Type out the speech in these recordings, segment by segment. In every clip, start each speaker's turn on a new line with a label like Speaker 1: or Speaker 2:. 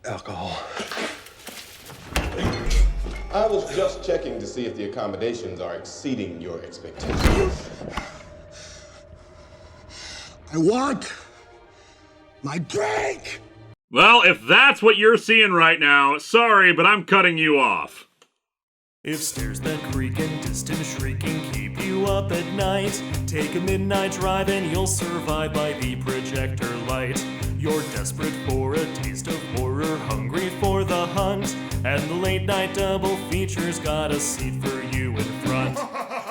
Speaker 1: Alcohol.
Speaker 2: I was just checking to see if the accommodations are exceeding your expectations.
Speaker 1: I want my drink!
Speaker 3: Well, if that's what you're seeing right now, sorry, but I'm cutting you off.
Speaker 4: If stairs that creak and distant shrieking keep you up at night, take a midnight drive and you'll survive by the projector light. You're desperate for a taste of horror, hungry for the hunt, and the late night double feature's got a seat for you in front.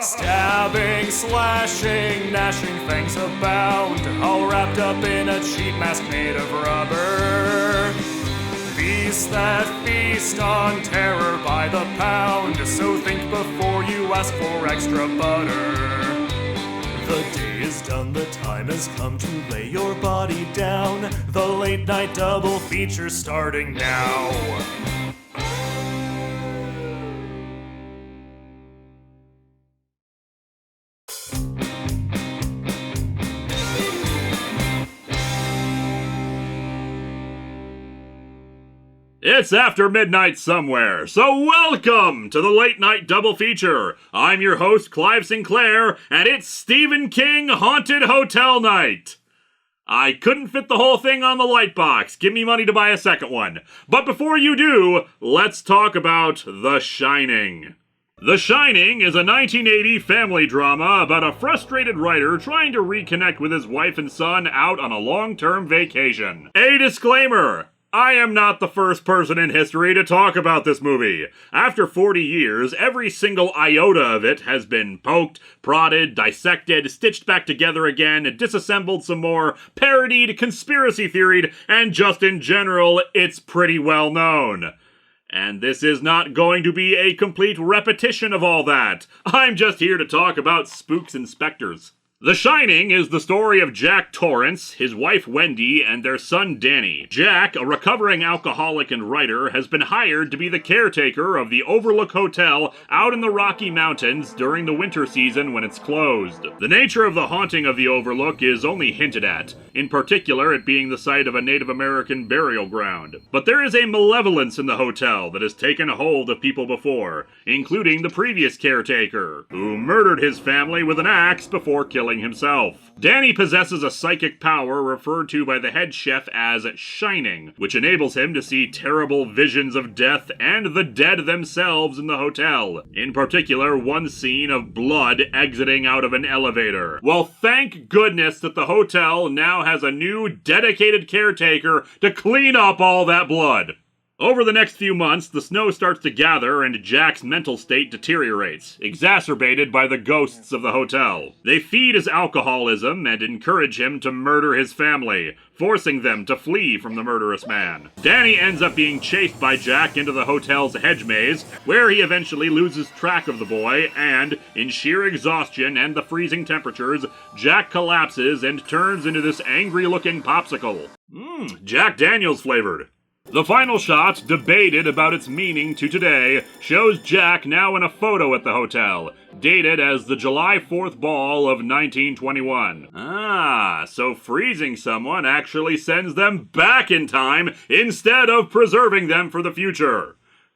Speaker 4: Stabbing, slashing, gnashing fangs abound, all wrapped up in a cheap mask made of rubber. Beasts that feast on terror by the pound, so think before you ask for extra butter. The day is done, the time has come to lay your body down. The late night double feature starting now.
Speaker 3: It's after midnight somewhere, so welcome to the Late Night Double Feature. I'm your host, Clive Sinclair, and it's Stephen King Haunted Hotel Night. I couldn't fit the whole thing on the lightbox. Give me money to buy a second one. But before you do, let's talk about The Shining. The Shining is a 1980 family drama about a frustrated writer trying to reconnect with his wife and son out on a long-term vacation. A disclaimer: I am not the first person in history to talk about this movie. After 40 years, every single iota of it has been poked, prodded, dissected, stitched back together again, disassembled some more, parodied, conspiracy theoried, and just in general, it's pretty well known. And this is not going to be a complete repetition of all that. I'm just here to talk about spooks and specters. The Shining is the story of Jack Torrance, his wife Wendy, and their son Danny. Jack, a recovering alcoholic and writer, has been hired to be the caretaker of the Overlook Hotel out in the Rocky Mountains during the winter season when it's closed. The nature of the haunting of the Overlook is only hinted at, in particular it being the site of a Native American burial ground. But there is a malevolence in the hotel that has taken hold of people before, including the previous caretaker, who murdered his family with an axe before killing himself. Danny possesses a psychic power referred to by the head chef as Shining, which enables him to see terrible visions of death and the dead themselves in the hotel. In particular, one scene of blood exiting out of an elevator. Well, thank goodness that the hotel now has a new dedicated caretaker to clean up all that blood. Over the next few months, the snow starts to gather and Jack's mental state deteriorates, exacerbated by the ghosts of the hotel. They feed his alcoholism and encourage him to murder his family, forcing them to flee from the murderous man. Danny ends up being chased by Jack into the hotel's hedge maze, where he eventually loses track of the boy, and, in sheer exhaustion and the freezing temperatures, Jack collapses and turns into this angry-looking popsicle. Jack Daniels flavored. The final shot, debated about its meaning to today, shows Jack now in a photo at the hotel, dated as the July 4th ball of 1921. So freezing someone actually sends them back in time instead of preserving them for the future.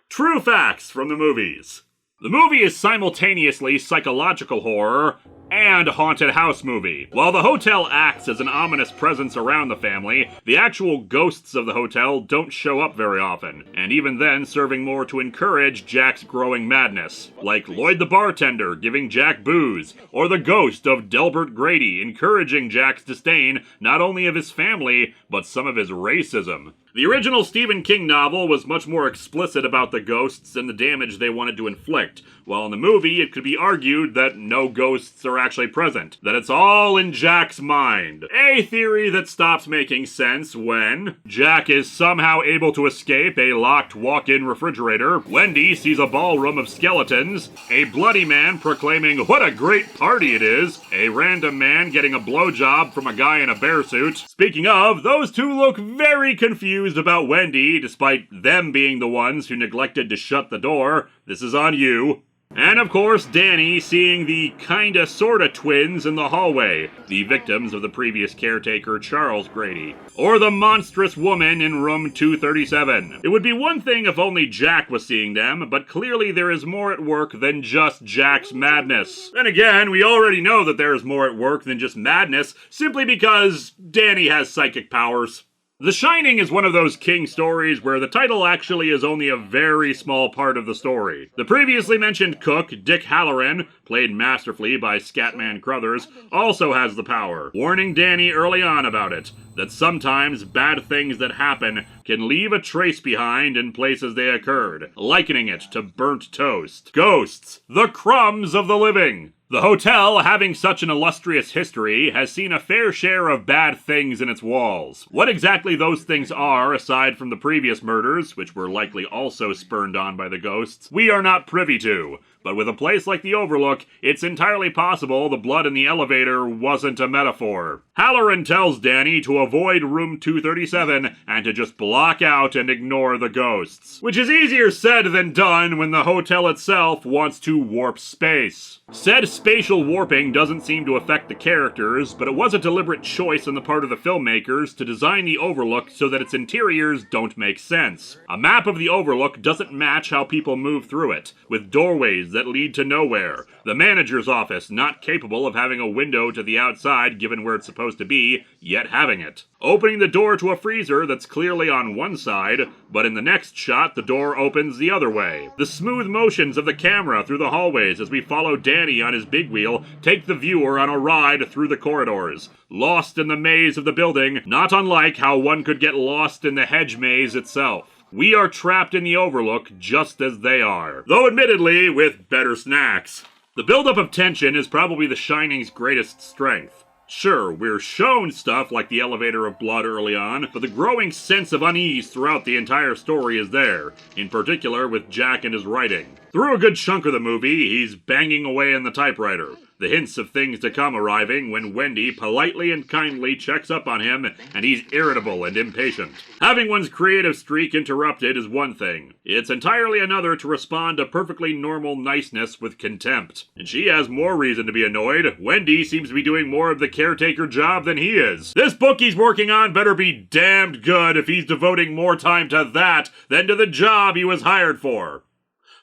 Speaker 3: True facts from the movies. The movie is simultaneously psychological horror and haunted house movie. While the hotel acts as an ominous presence around the family, the actual ghosts of the hotel don't show up very often, and even then serving more to encourage Jack's growing madness, like Lloyd the bartender giving Jack booze, or the ghost of Delbert Grady encouraging Jack's disdain not only of his family, but some of his racism. The original Stephen King novel was much more explicit about the ghosts and the damage they wanted to inflict, while in the movie it could be argued that no ghosts are actually present, that it's all in Jack's mind. A theory that stops making sense when Jack is somehow able to escape a locked walk-in refrigerator, Wendy sees a ballroom of skeletons, a bloody man proclaiming what a great party it is, a random man getting a blowjob from a guy in a bear suit. Speaking of, those two look very confused about Wendy, despite them being the ones who neglected to shut the door. This is on you. And of course, Danny seeing the kinda sorta twins in the hallway, the victims of the previous caretaker Charles Grady, or the monstrous woman in room 237. It would be one thing if only Jack was seeing them, but clearly there is more at work than just Jack's madness. Then again, we already know that there is more at work than just madness, simply because Danny has psychic powers. The Shining is one of those King stories where the title actually is only a very small part of the story. The previously mentioned cook, Dick Halloran, played masterfully by Scatman Crothers, also has the power, warning Danny early on about it, that sometimes bad things that happen can leave a trace behind in places they occurred, likening it to burnt toast. Ghosts, the crumbs of the living. The hotel, having such an illustrious history, has seen a fair share of bad things in its walls. What exactly those things are, aside from the previous murders, which were likely also spurned on by the ghosts, we are not privy to. But with a place like the Overlook, it's entirely possible the blood in the elevator wasn't a metaphor. Halloran tells Danny to avoid room 237 and to just block out and ignore the ghosts. Which is easier said than done when the hotel itself wants to warp space. Said spatial warping doesn't seem to affect the characters, but it was a deliberate choice on the part of the filmmakers to design the Overlook so that its interiors don't make sense. A map of the Overlook doesn't match how people move through it, with doorways that lead to nowhere, the manager's office not capable of having a window to the outside given where it's supposed to be, yet having it. Opening the door to a freezer that's clearly on one side, but in the next shot the door opens the other way. The smooth motions of the camera through the hallways as we follow Danny on his big wheel take the viewer on a ride through the corridors, lost in the maze of the building, not unlike how one could get lost in the hedge maze itself. We are trapped in the Overlook just as they are, though admittedly with better snacks. The buildup of tension is probably The Shining's greatest strength. Sure, we're shown stuff like the elevator of blood early on, but the growing sense of unease throughout the entire story is there, in particular with Jack and his writing. Through a good chunk of the movie, he's banging away on the typewriter, the hints of things to come arriving when Wendy politely and kindly checks up on him and he's irritable and impatient. Having one's creative streak interrupted is one thing. It's entirely another to respond to perfectly normal niceness with contempt. And she has more reason to be annoyed. Wendy seems to be doing more of the caretaker job than he is. This book he's working on better be damned good if he's devoting more time to that than to the job he was hired for.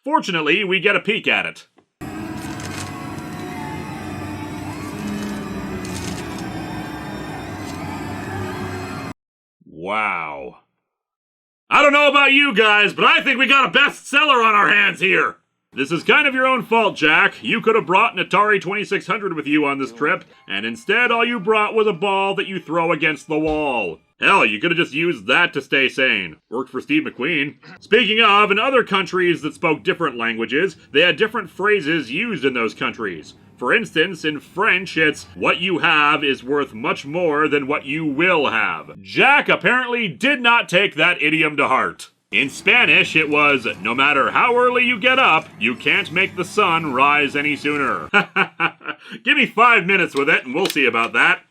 Speaker 3: Fortunately, we get a peek at it. Wow. I don't know about you guys, but I think we got a bestseller on our hands here. This is kind of your own fault, Jack. You could have brought an Atari 2600 with you on this trip, and instead all you brought was a ball that you throw against the wall. Hell, you could have just used that to stay sane. Worked for Steve McQueen. Speaking of, in other countries that spoke different languages, they had different phrases used in those countries. For instance, in French, it's, "What you have is worth much more than what you will have." Jack apparently did not take that idiom to heart. In Spanish, it was, "No matter how early you get up, you can't make the sun rise any sooner." Give me 5 minutes with it and we'll see about that.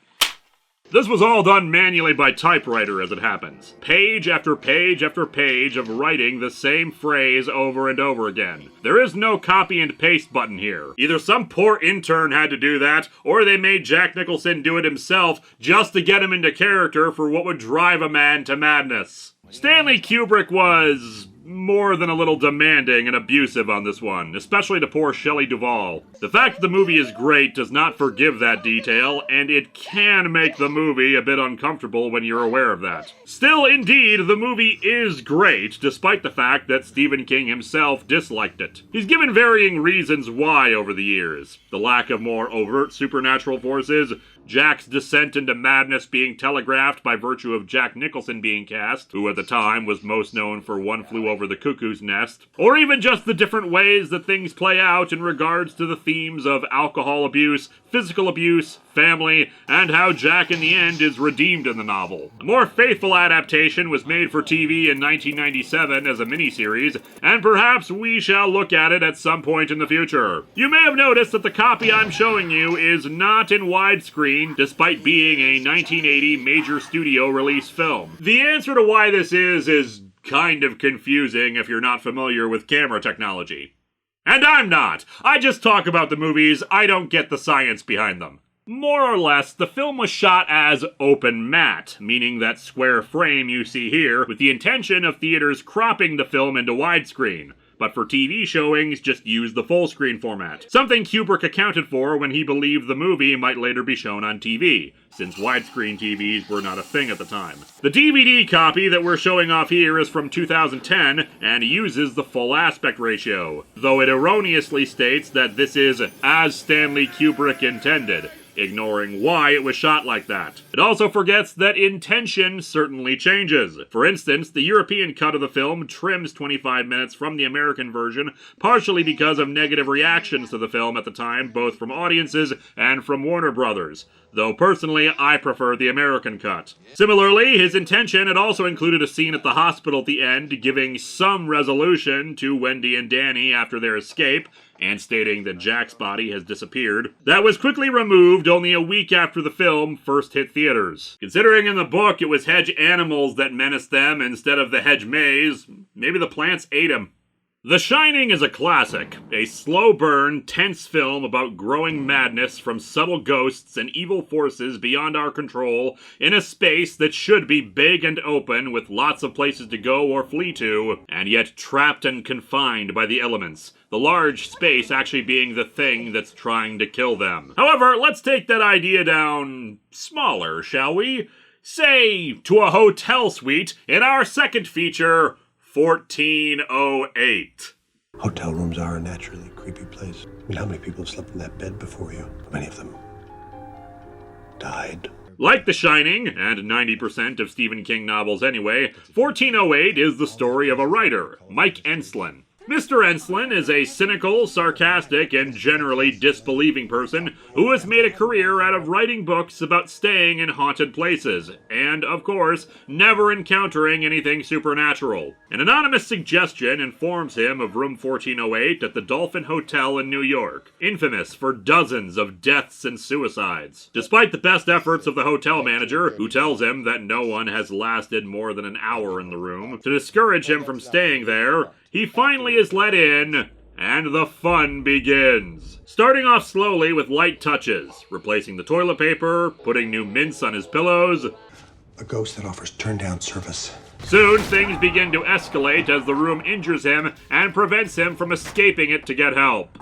Speaker 3: This was all done manually by typewriter as it happens. Page after page after page of writing the same phrase over and over again. There is no copy and paste button here. Either some poor intern had to do that, or they made Jack Nicholson do it himself just to get him into character for what would drive a man to madness. Stanley Kubrick was more than a little demanding and abusive on this one, especially to poor Shelley Duvall. The fact that the movie is great does not forgive that detail, and it can make the movie a bit uncomfortable when you're aware of that. Still, indeed, the movie is great, despite the fact that Stephen King himself disliked it. He's given varying reasons why over the years. The lack of more overt supernatural forces, Jack's descent into madness being telegraphed by virtue of Jack Nicholson being cast, who at the time was most known for One Flew Over the Cuckoo's Nest, or even just the different ways that things play out in regards to the themes of alcohol abuse, physical abuse, family, and how Jack in the end is redeemed in the novel. A more faithful adaptation was made for TV in 1997 as a miniseries, and perhaps we shall look at it at some point in the future. You may have noticed that the copy I'm showing you is not in widescreen, despite being a 1980 major studio release film. The answer to why this is kind of confusing if you're not familiar with camera technology. And I'm not. I just talk about the movies, I don't get the science behind them. More or less, the film was shot as open matte, meaning that square frame you see here, with the intention of theaters cropping the film into widescreen. But for TV showings, just use the full screen format. Something Kubrick accounted for when he believed the movie might later be shown on TV, since widescreen TVs were not a thing at the time. The DVD copy that we're showing off here is from 2010 and uses the full aspect ratio, though it erroneously states that this is as Stanley Kubrick intended, ignoring why it was shot like that. It also forgets that intention certainly changes. For instance, the European cut of the film trims 25 minutes from the American version, partially because of negative reactions to the film at the time, both from audiences and from Warner Brothers. Though personally, I prefer the American cut. Similarly, his intention had also included a scene at the hospital at the end, giving some resolution to Wendy and Danny after their escape, and stating that Jack's body has disappeared. That was quickly removed only a week after the film first hit theaters. Considering in the book it was hedge animals that menaced them instead of the hedge maze, maybe the plants ate him. The Shining is a classic, a slow-burn, tense film about growing madness from subtle ghosts and evil forces beyond our control in a space that should be big and open with lots of places to go or flee to, and yet trapped and confined by the elements, the large space actually being the thing that's trying to kill them. However, let's take that idea down smaller, shall we? Say, to a hotel suite in our second feature, 1408.
Speaker 1: Hotel rooms are a naturally creepy place. I mean, how many people have slept in that bed before you? Many of them died.
Speaker 3: Like The Shining, and 90% of Stephen King novels anyway, 1408 is the story of a writer, Mike Enslin. Mr. Enslin is a cynical, sarcastic, and generally disbelieving person who has made a career out of writing books about staying in haunted places, and, of course, never encountering anything supernatural. An anonymous suggestion informs him of room 1408 at the Dolphin Hotel in New York, infamous for dozens of deaths and suicides. Despite the best efforts of the hotel manager, who tells him that no one has lasted more than an hour in the room, to discourage him from staying there, he finally is let in, and the fun begins. Starting off slowly with light touches, replacing the toilet paper, putting new mints on his pillows.
Speaker 1: A ghost that offers turn-down service.
Speaker 3: Soon, things begin to escalate as the room injures him and prevents him from escaping it to get help.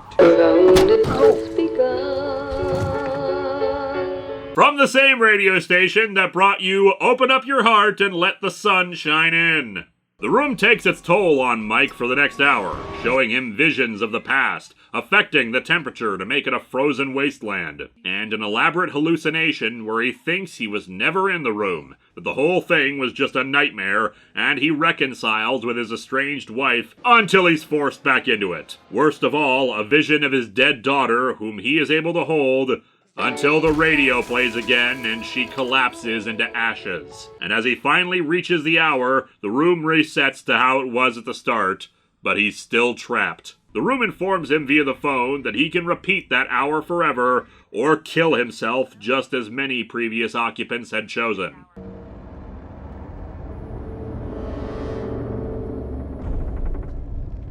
Speaker 3: From the same radio station that brought you Open Up Your Heart and Let the Sun Shine In. The room takes its toll on Mike for the next hour, showing him visions of the past, affecting the temperature to make it a frozen wasteland, and an elaborate hallucination where he thinks he was never in the room, that the whole thing was just a nightmare, and he reconciles with his estranged wife until he's forced back into it. Worst of all, a vision of his dead daughter, whom he is able to hold, until the radio plays again and she collapses into ashes. And as he finally reaches the hour, the room resets to how it was at the start, but he's still trapped. The room informs him via the phone that he can repeat that hour forever, or kill himself just as many previous occupants had chosen.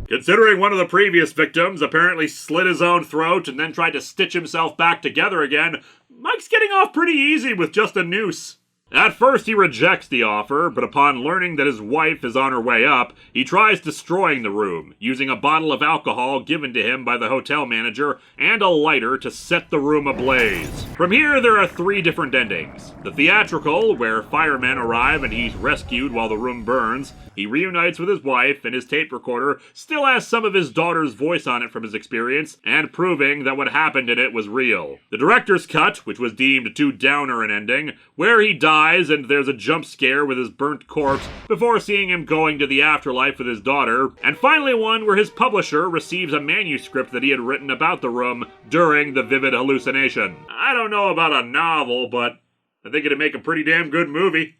Speaker 3: Considering one of the previous victims apparently slit his own throat and then tried to stitch himself back together again, Mike's getting off pretty easy with just a noose. At first he rejects the offer, but upon learning that his wife is on her way up, he tries destroying the room, using a bottle of alcohol given to him by the hotel manager and a lighter to set the room ablaze. From here there are 3 different endings. The theatrical, where firemen arrive and he's rescued while the room burns. He reunites with his wife, and his tape recorder still has some of his daughter's voice on it from his experience, and proving that what happened in it was real. The director's cut, which was deemed too downer an ending, where he dies and there's a jump scare with his burnt corpse before seeing him going to the afterlife with his daughter, and finally one where his publisher receives a manuscript that he had written about the room during the vivid hallucination. I don't know about a novel, but I think it'd make a pretty damn good movie.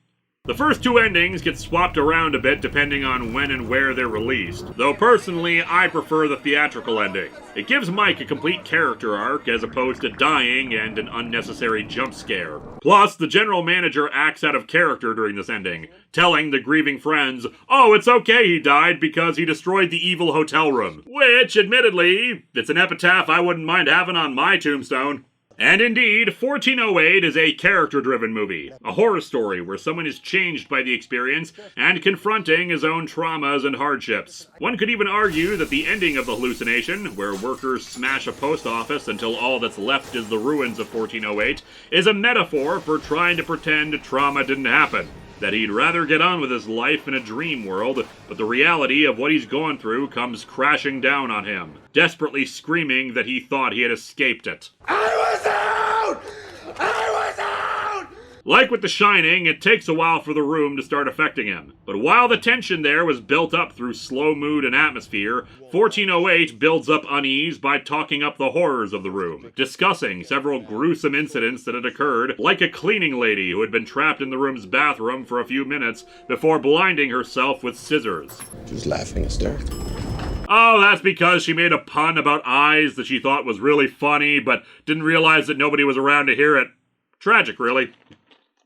Speaker 3: The first two endings get swapped around a bit depending on when and where they're released, though personally I prefer the theatrical ending. It gives Mike a complete character arc as opposed to dying and an unnecessary jump scare. Plus, the general manager acts out of character during this ending, telling the grieving friends, "Oh, it's okay he died because he destroyed the evil hotel room." Which, admittedly, it's an epitaph I wouldn't mind having on my tombstone. And indeed, 1408 is a character-driven movie, a horror story where someone is changed by the experience and confronting his own traumas and hardships. One could even argue that the ending of The Hallucination, where workers smash a post office until all that's left is the ruins of 1408, is a metaphor for trying to pretend trauma didn't happen. That he'd rather get on with his life in a dream world, but the reality of what he's going through comes crashing down on him, desperately screaming that he thought he had escaped it.
Speaker 2: I was out! I was out!
Speaker 3: Like with The Shining, it takes a while for the room to start affecting him. But while the tension there was built up through slow mood and atmosphere, 1408 builds up unease by talking up the horrors of the room, discussing several gruesome incidents that had occurred, like a cleaning lady who had been trapped in the room's bathroom for a few minutes before blinding herself with scissors.
Speaker 2: She was laughing hysterically.
Speaker 3: Oh, that's because she made a pun about eyes that she thought was really funny, but didn't realize that nobody was around to hear it. Tragic, really.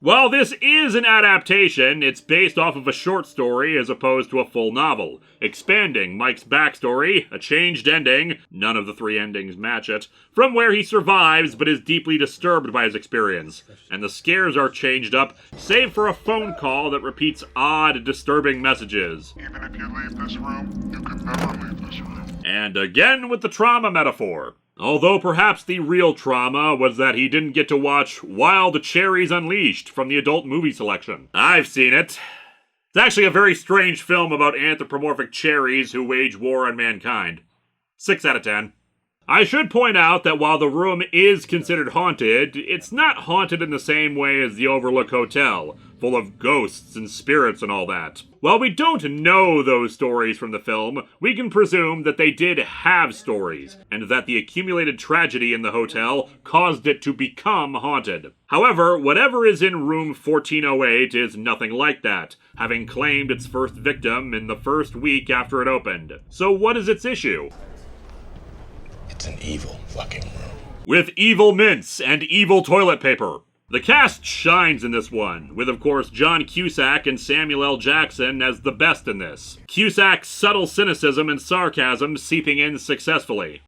Speaker 3: While this is an adaptation, it's based off of a short story as opposed to a full novel, expanding Mike's backstory, a changed ending, none of the three endings match it, from where he survives but is deeply disturbed by his experience, and the scares are changed up, save for a phone call that repeats odd, disturbing messages.
Speaker 5: Even if you leave this room, you can never leave this room.
Speaker 3: And again with the trauma metaphor. Although perhaps the real trauma was that he didn't get to watch Wild Cherries Unleashed from the adult movie selection. I've seen it. It's actually a very strange film about anthropomorphic cherries who wage war on mankind. 6 out of 10. I should point out that while the room is considered haunted, it's not haunted in the same way as the Overlook Hotel, full of ghosts and spirits and all that. While we don't know those stories from the film, we can presume that they did have stories, and that the accumulated tragedy in the hotel caused it to become haunted. However, whatever is in room 1408 is nothing like that, having claimed its first victim in the first week after it opened. So what is its issue?
Speaker 2: It's an evil fucking room.
Speaker 3: With evil mints and evil toilet paper. The cast shines in this one, with of course John Cusack and Samuel L. Jackson as the best in this. Cusack's subtle cynicism and sarcasm seeping in successfully.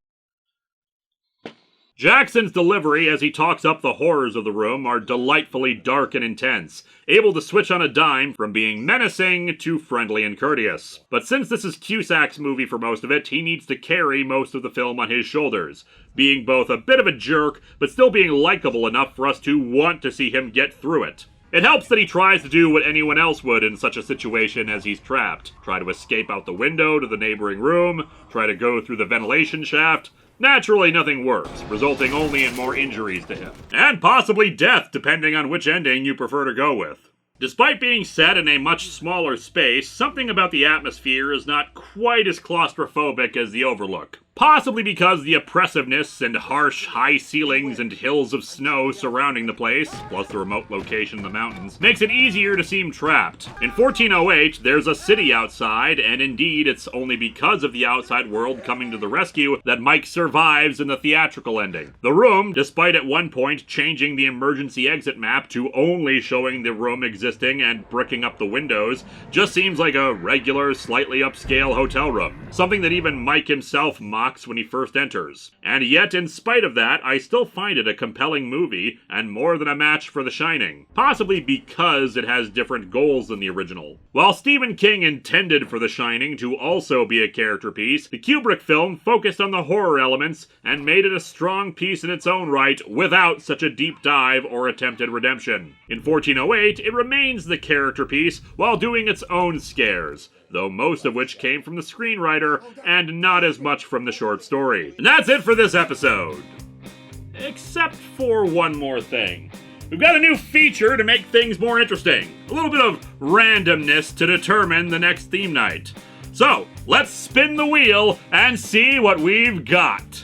Speaker 3: Jackson's delivery as he talks up the horrors of the room are delightfully dark and intense, able to switch on a dime from being menacing to friendly and courteous. But since this is Cusack's movie for most of it, he needs to carry most of the film on his shoulders, being both a bit of a jerk, but still being likable enough for us to want to see him get through it. It helps that he tries to do what anyone else would in such a situation as he's trapped. Try to escape out the window to the neighboring room, try to go through the ventilation shaft. Naturally, nothing works, resulting only in more injuries to him. And possibly death, depending on which ending you prefer to go with. Despite being set in a much smaller space, something about the atmosphere is not quite as claustrophobic as the Overlook. Possibly because the oppressiveness and harsh high ceilings and hills of snow surrounding the place, plus the remote location in the mountains, makes it easier to seem trapped. In 1408, there's a city outside, and indeed it's only because of the outside world coming to the rescue that Mike survives in the theatrical ending. The room, despite at one point changing the emergency exit map to only showing the room existing and bricking up the windows, just seems like a regular, slightly upscale hotel room. Something that even Mike himself mocks when he first enters. And yet, in spite of that, I still find it a compelling movie, and more than a match for The Shining. Possibly because it has different goals than the original. While Stephen King intended for The Shining to also be a character piece, the Kubrick film focused on the horror elements and made it a strong piece in its own right without such a deep dive or attempted redemption. In 1408, it remains the character piece while doing its own scares, though most of which came from the screenwriter and not as much from the short story. And that's it for this episode. Except for one more thing. We've got a new feature to make things more interesting. A little bit of randomness to determine the next theme night. So, let's spin the wheel and see what we've got.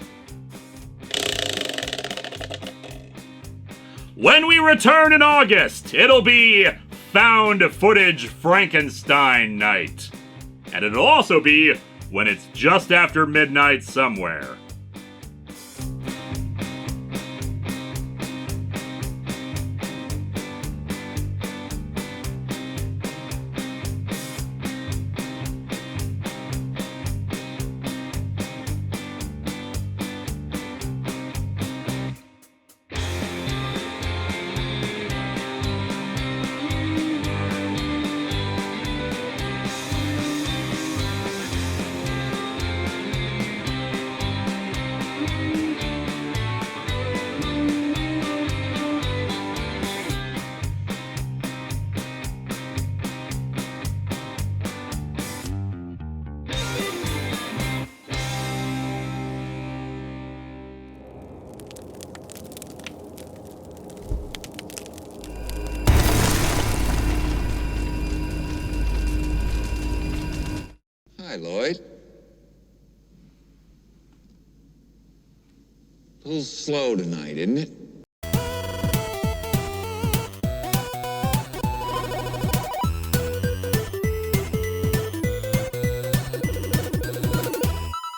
Speaker 3: When we return in August, it'll be found footage Frankenstein night. And it'll also be when it's just after midnight somewhere.
Speaker 6: Hi, Lloyd. A little slow tonight, isn't it?